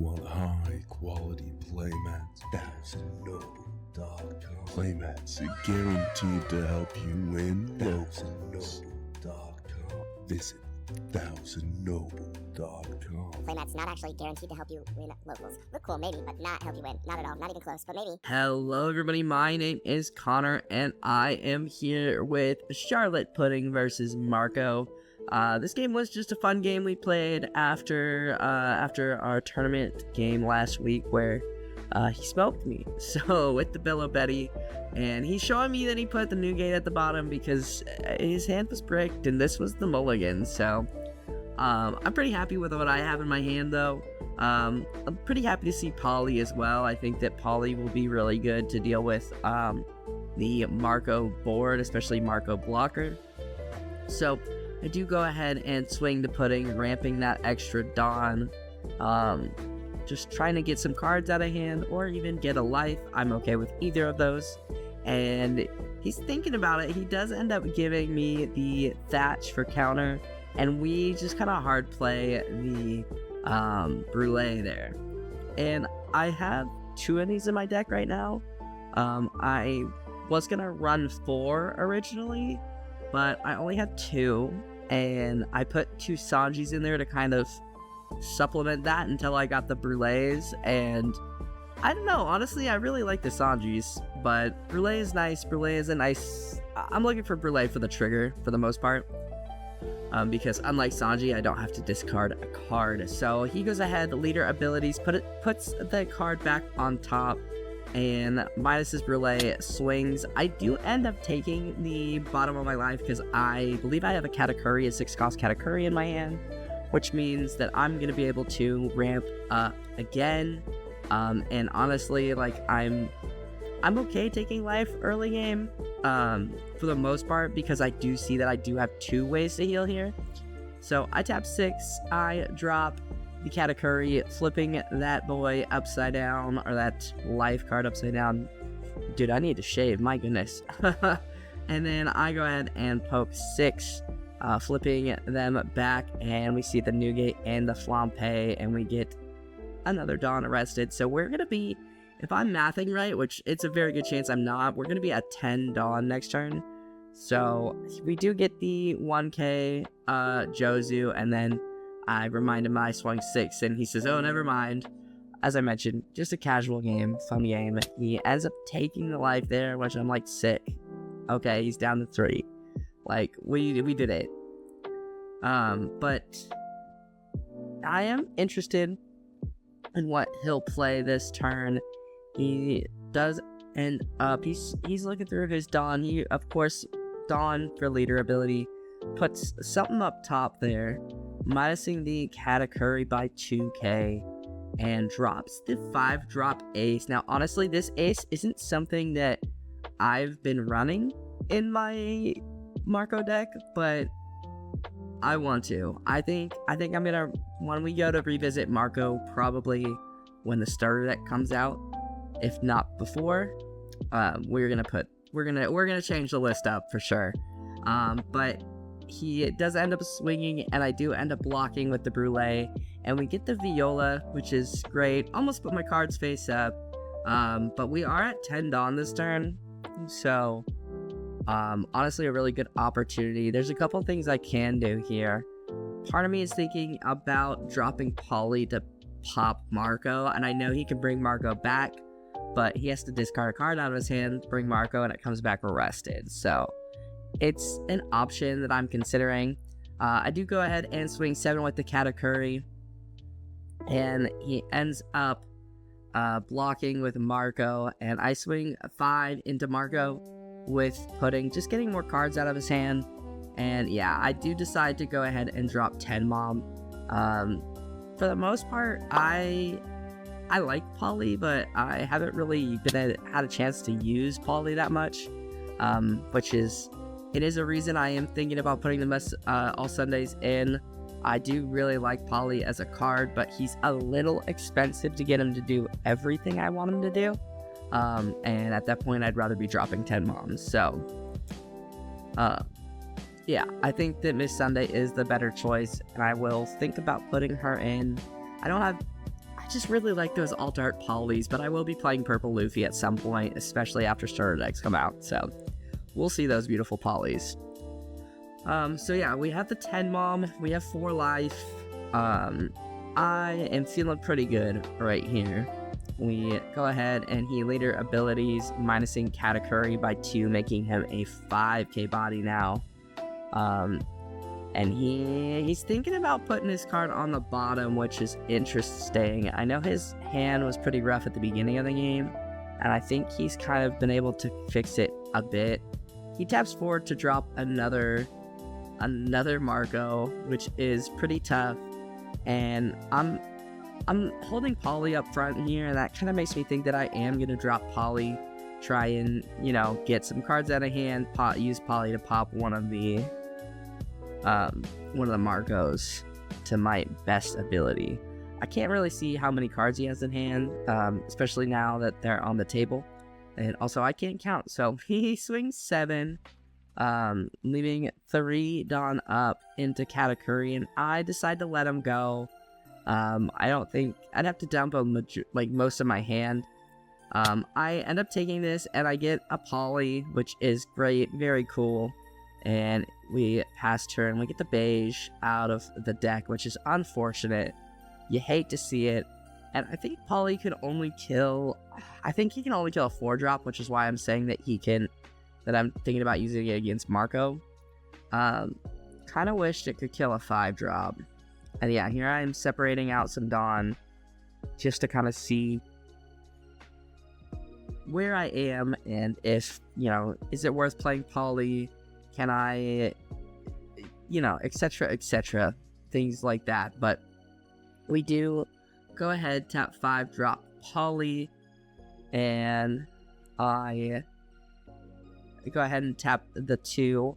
want high-quality playmats? That's NobleAsta. Playmats are guaranteed to help you win locals. Visit 1000noble.com. Playmats not actually guaranteed to help you win locals. Look cool, maybe, but not help you win. Not at all. Not even close, but maybe. Hello everybody, my name is Connor, and I am here with Charlotte Pudding versus Marco. This game was just a fun game we played after our tournament game last week where he smoked me. So with the Billow Betty, and he's showing me that he put the new gate at the bottom because his hand was bricked and this was the mulligan. So I'm pretty happy with what I have in my hand though. I'm pretty happy to see Polly as well. I think that Polly will be really good to deal with the Marco board, especially Marco blocker. So I do go ahead and swing the Pudding, ramping that extra Dawn. Just trying to get some cards out of hand or even get a life. I'm okay with either of those. And he's thinking about it. He does end up giving me the Thatch for counter, and we just kind of hard play the Brulee there. And I have 2 of these in my deck right now. I was gonna run 4 originally, but I only had 2, and I put 2 Sanjis in there to kind of supplement that until I got the Brulees. And I don't know, honestly I really like the Sanjis, but Brulee is nice. Brulee is a nice, I'm looking for Brulee for the trigger for the most part, because unlike Sanji I don't have to discard a card. So he goes ahead, leader abilities, puts the card back on top, and minus his Brulee swings. I do end up taking the bottom of my life because I believe I have a Katakuri, a 6-cost Katakuri in my hand, which means that I'm going to be able to ramp up again. And honestly, like, I'm okay taking life early game, for the most part, because I do see that I do have 2 ways to heal here. So I tap 6, I drop the Katakuri, flipping that boy upside down, or that life card upside down. Dude, I need to shave, my goodness. And then I go ahead and poke 6, flipping them back, and we see the Newgate and the Flampe, and we get another Dawn arrested. So we're gonna be, if I'm mathing right, which it's a very good chance I'm not, we're gonna be at 10 Dawn next turn. So we do get the 1k Jozu, and then I remind him I swung 6, and he says, oh, never mind. As I mentioned, just a casual game, fun game. He ends up taking the life there, which I'm like, sick. Okay, he's down to 3. Like, we did it. But I am interested in what he'll play this turn. He does end up, he's looking through his Dawn. He, of course, Dawn for leader ability, puts something up top there, minusing the Katakuri by 2k, and drops the 5-drop ace. Now, honestly, this ace isn't something that I've been running in my Marco deck, but I want to. I think I'm gonna, when we go to revisit Marco, probably when the starter deck comes out, if not before, we're gonna change the list up for sure. But he does end up swinging, and I do end up blocking with the Brulee, and we get the Viola, which is great. Almost put my cards face up, but we are at 10 Dawn this turn, so honestly a really good opportunity. There's a couple things I can do here. Part of me is thinking about dropping Polly to pop Marco, and I know he can bring Marco back, but he has to discard a card out of his hand, bring Marco, and it comes back arrested. So it's an option that I'm considering. I do go ahead and swing 7 with the Katakuri, and he ends up blocking with Marco, and I swing 5 into Marco with Pudding, just getting more cards out of his hand. And yeah, I do decide to go ahead and drop 10 Mom. For the most part, I like Polly, but I haven't really had a chance to use Polly that much, which is, it is a reason I am thinking about putting the All Sundays in. I do really like Polly as a card, but he's a little expensive to get him to do everything I want him to do. And at that point, I'd rather be dropping 10 Moms. So, yeah, I think that Miss Sunday is the better choice, and I will think about putting her in. I just really like those alt art polys, but I will be playing Purple Luffy at some point, especially after starter decks come out, so we'll see those beautiful polys. So yeah, we have the 10 mom, we have 4 life. I am feeling pretty good right here. We go ahead and he later abilities, minusing Katakuri by 2, making him a 5k body now. And he's thinking about putting his card on the bottom, which is interesting. I know his hand was pretty rough at the beginning of the game, and I think he's kind of been able to fix it a bit. He taps forward to drop another Marco, which is pretty tough, and I'm holding Poly up front here, and that kind of makes me think that I am going to drop Poly, try and, you know, get some cards out of hand, use Poly to pop one of the Marcos to my best ability. I can't really see how many cards he has in hand, especially now that they're on the table, and also I can't count, so he swings 7, leaving 3 Dawn up into Katakuri, and I decide to let him go. I don't think I'd have to dump most of my hand. I end up taking this, and I get a Poly, which is great, very cool. And we pass turn. We get the beige out of the deck, which is unfortunate. You hate to see it. And I think Poly can only kill. I think he can only kill a 4-drop, which is why I'm saying that that I'm thinking about using it against Marco. Kind of wished it could kill a 5-drop. And yeah, here I am separating out some Dawn just to kind of see where I am and if, you know, is it worth playing Poly? Can I, you know, etc., things like that. But we do go ahead, tap 5, drop Poly, and I go ahead and tap the 2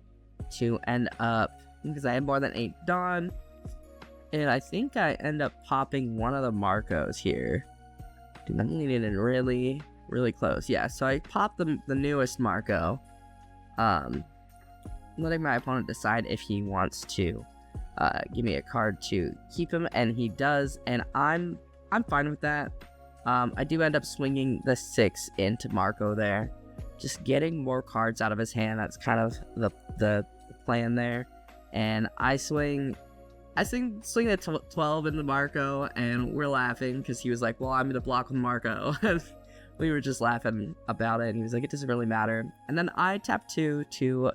to end up, because I have more than 8 Dawn. And I think I end up popping one of the Marcos here. Dude, I'm getting in really, really close. Yeah, so I popped the newest Marco. Letting my opponent decide if he wants to give me a card to keep him, and he does, and I'm fine with that. I do end up swinging the 6 into Marco there, just getting more cards out of his hand. That's kind of the plan there, and I swing the 12 into Marco, and we're laughing because he was like, well, I'm gonna block with Marco. We were just laughing about it, and he was like, it doesn't really matter. And then I tap 2 to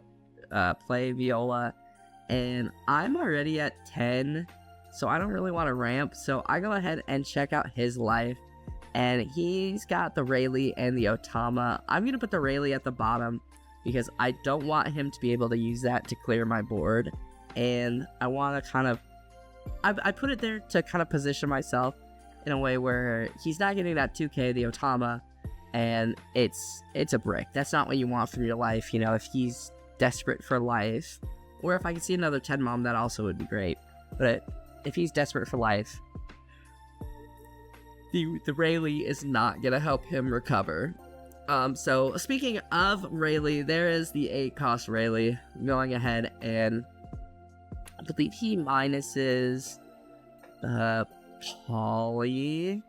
play Viola, and I'm already at 10, so I don't really want to ramp, so I go ahead and check out his life, and he's got the Rayleigh and the Otama. I'm going to put the Rayleigh at the bottom because I don't want him to be able to use that to clear my board, and I want to kind of, I put it there to kind of position myself in a way where he's not getting that 2k, the Otama, and it's a brick. That's not what you want from your life, you know, if he's desperate for life, or if I could see another 10 mom, that also would be great. But if he's desperate for life, the Rayleigh is not gonna help him recover. So speaking of Rayleigh, there is the 8-cost Rayleigh going ahead, and I believe he minuses Poly,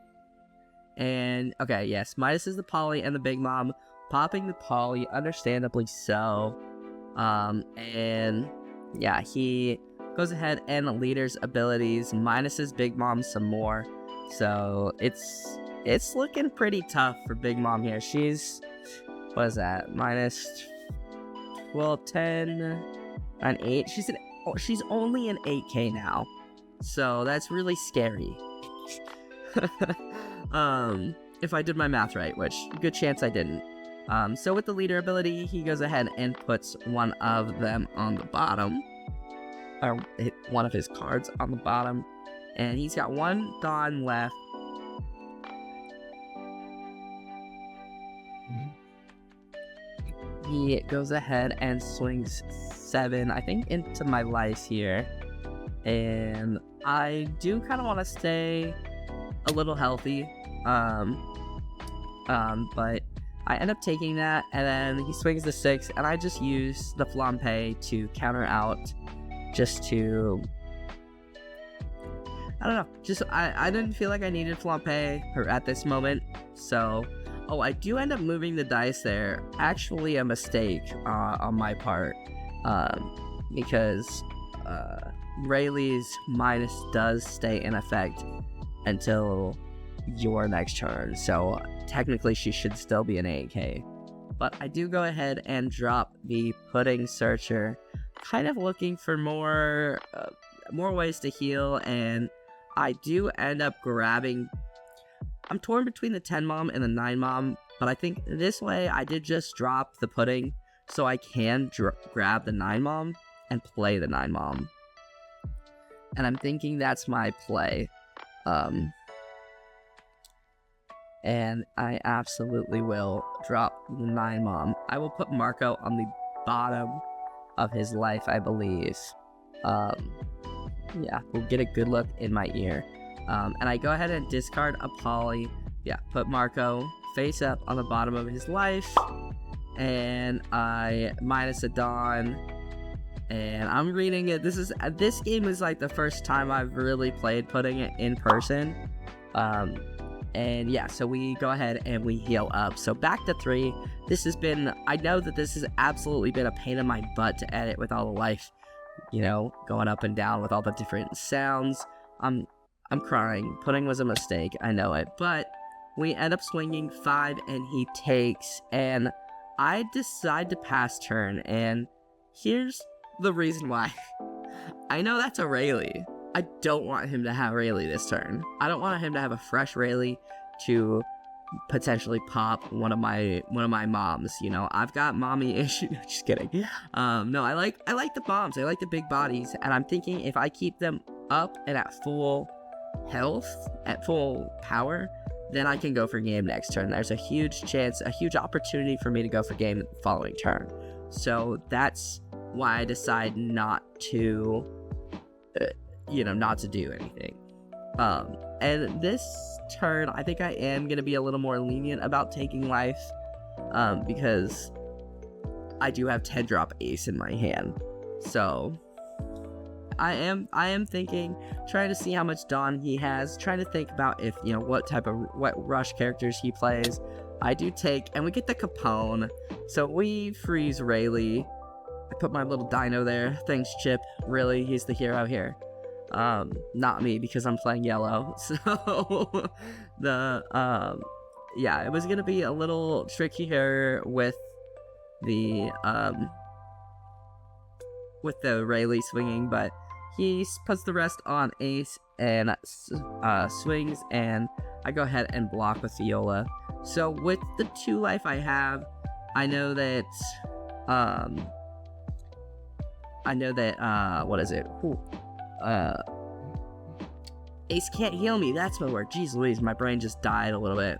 and okay, yes, minuses the Poly and the Big Mom, popping the Poly, understandably so. And yeah, he goes ahead and leaders abilities, minuses Big Mom some more. So it's looking pretty tough for Big Mom here. She's, what is that, minus 12, 10, 9, 8. She's only an 8k now, so that's really scary. If I did my math right, which good chance I didn't. So with the leader ability, he goes ahead and puts one of them on the bottom, or one of his cards on the bottom, and he's got 1 Dawn left. He goes ahead and swings 7, I think, into my life here, and I do kind of want to stay a little healthy, but I end up taking that, and then he swings the 6, and I just use the Flampe to counter out, just to I don't know. Just I didn't feel like I needed Flampe at this moment. So, oh, I do end up moving the dice there. Actually, a mistake on my part, because Rayleigh's minus does stay in effect until your next turn. So technically, she should still be an 8K. But I do go ahead and drop the Pudding Searcher, kind of looking for more ways to heal, and I do end up grabbing. I'm torn between the 10 mom and the 9 mom, but I think this way I did just drop the pudding so I can grab the 9 mom and play the 9 mom. And I'm thinking that's my play. And I absolutely will drop the 9 mom. I will put Marco on the bottom of his life, I believe. Yeah, we'll get a good look in my ear. And I go ahead and discard a poly. Yeah, put Marco face up on the bottom of his life. And I minus a Dawn. And I'm reading it. This game is like the first time I've really played putting it in person. And yeah, so we go ahead and we heal up. So back to 3. I know that this has absolutely been a pain in my butt to edit with all the life, going up and down with all the different sounds. I'm crying. Pudding was a mistake. I know it. But we end up swinging 5 and he takes. And I decide to pass turn. And here's the reason why. I know that's a Rayleigh. I don't want him to have Rayleigh this turn. I don't want him to have a fresh Rayleigh to potentially pop one of my moms. I've got mommy issues. Just kidding. No, I like the bombs. I like the big bodies, and I'm thinking if I keep them up and at full health, at full power, then I can go for game next turn. There's a huge chance, a huge opportunity for me to go for game the following turn. So that's why I decide not to do anything. And this turn, I think I am going to be a little more lenient about taking life, because I do have 10 drop ace in my hand. So I am thinking, trying to see how much Dawn he has, trying to think about if, what rush characters he plays. I do take, and we get the Capone, so we freeze Rayleigh. I put my little dino there. Thanks, Chip. Really, he's the hero here. Not me, because I'm playing yellow. So it was gonna be a little trickier with the Rayleigh swinging, but he puts the rest on ace and swings, and I go ahead and block with Viola. So with the 2 life I have, I know that what is it? Ace can't heal me. That's my word. Jeez Louise, my brain just died a little bit.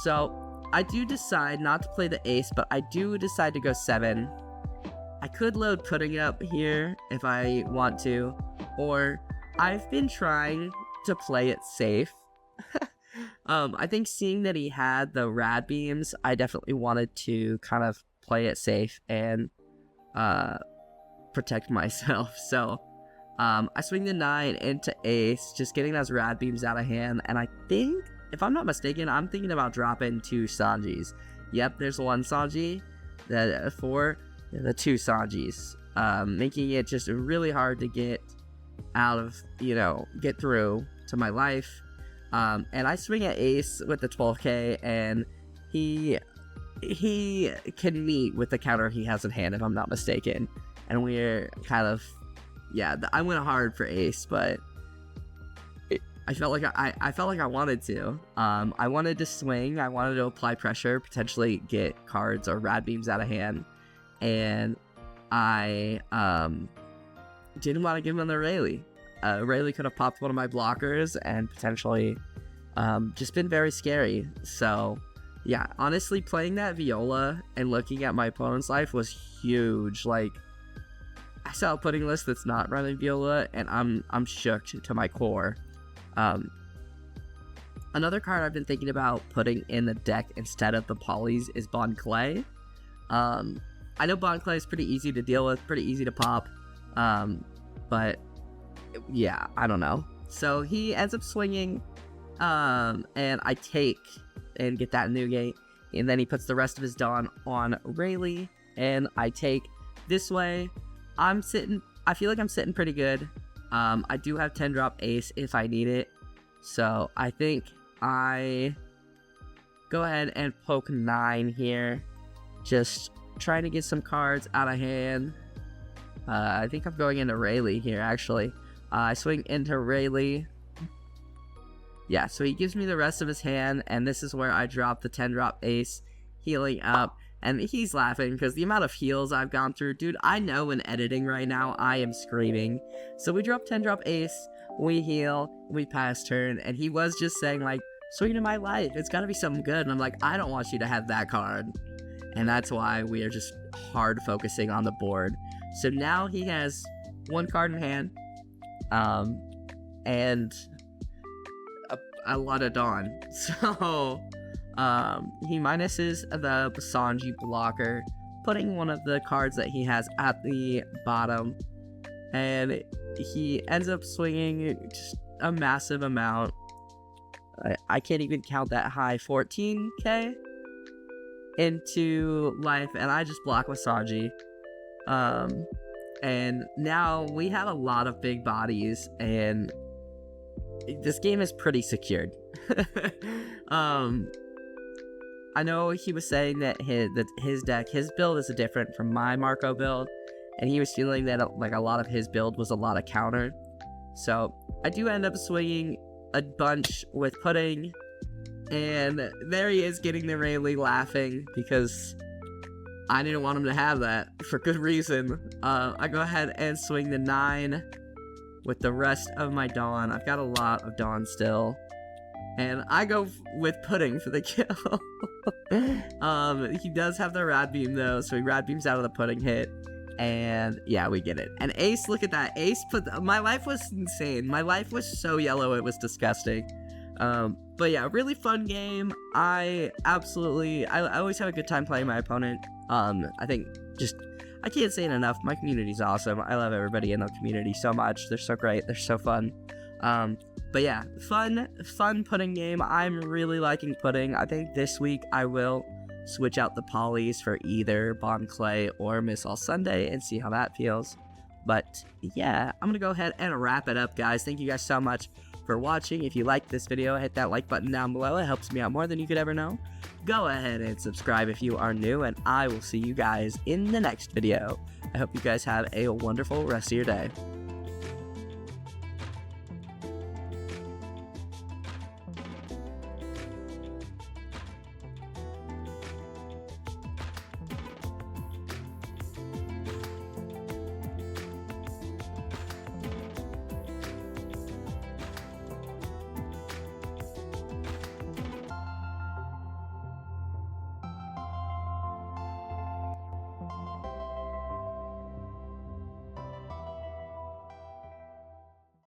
So I do decide not to play the ace, but I do decide to go 7. I could load Pudding up here if I want to, or I've been trying to play it safe. I think seeing that he had the rad beams, I definitely wanted to kind of play it safe and protect myself. So I swing the 9 into ace, just getting those rad beams out of hand, and I think, if I'm not mistaken, I'm thinking about dropping 2 Sanjis. Yep, there's 1 Sanji, the 4, the 2 Sanjis, making it just really hard to get out of, get through to my life. And I swing at ace with the 12k, and he can meet with the counter he has in hand, if I'm not mistaken. And we're kind of, I went hard for ace, but I felt like I wanted to. I wanted to swing. I wanted to apply pressure, potentially get cards or rad beams out of hand, and I didn't want to give him the Rayleigh. Rayleigh could have popped one of my blockers and potentially just been very scary. So yeah, honestly, playing that Viola and looking at my opponent's life was huge. Like, I saw a pudding list that's not running Viola, and I'm shook to my core. Another card I've been thinking about putting in the deck instead of the polys is Bon Clay. I know Bon Clay is pretty easy to deal with, pretty easy to pop, but yeah, I don't know. So he ends up swinging, and I take and get that Newgate, and then he puts the rest of his Dawn on Rayleigh, and I take this way. I feel like I'm sitting pretty good. I do have 10 drop ace if I need it, so I think I go ahead and poke 9 here, just trying to get some cards out of hand. I think I'm going into Rayleigh here, actually. I swing into Rayleigh. Yeah, so he gives me the rest of his hand, and this is where I drop the 10 drop ace, healing up, and he's laughing because the amount of heals I've gone through, dude, I know in editing right now, I am screaming. So we drop 10 drop ace, we heal, we pass turn, and he was just saying, like, swing to my life, it's gotta be something good, and I'm like, I don't want you to have that card. And that's why we are just hard focusing on the board. So now he has 1 card in hand, and a lot of Dawn. So he minuses the Basanji blocker, putting one of the cards that he has at the bottom, and he ends up swinging just a massive amount. I can't even count that high, 14k into life, and I just block Basanji. And now we have a lot of big bodies, and this game is pretty secured. I know he was saying that his build is different from my Marco build, and he was feeling that like a lot of his build was a lot of counter. So I do end up swinging a bunch with pudding, and there he is getting the Rayleigh laughing because I didn't want him to have that for good reason. I go ahead and swing the 9 with the rest of my Dawn. I've got a lot of Dawn still, and I go with pudding for the kill. He does have the rad beam though, so he rad beams out of the pudding hit, and yeah, we get it. And Ace, look at that. Ace my life was insane. My life was so yellow, it was disgusting. But yeah, really fun game. I always have a good time playing my opponent. I think I can't say it enough. My community's awesome. I love everybody in the community so much. They're so great. They're so fun. But yeah, fun pudding game. I'm really liking pudding. I think this week I will switch out the polys for either Bond Clay or Miss All Sunday and see how that feels. But yeah, I'm gonna go ahead and wrap it up, guys. Thank you guys so much for watching. If you liked this video, hit that like button down below. It helps me out more than you could ever know. Go ahead and subscribe if you are new, and I will see you guys in the next video. I hope you guys have a wonderful rest of your day.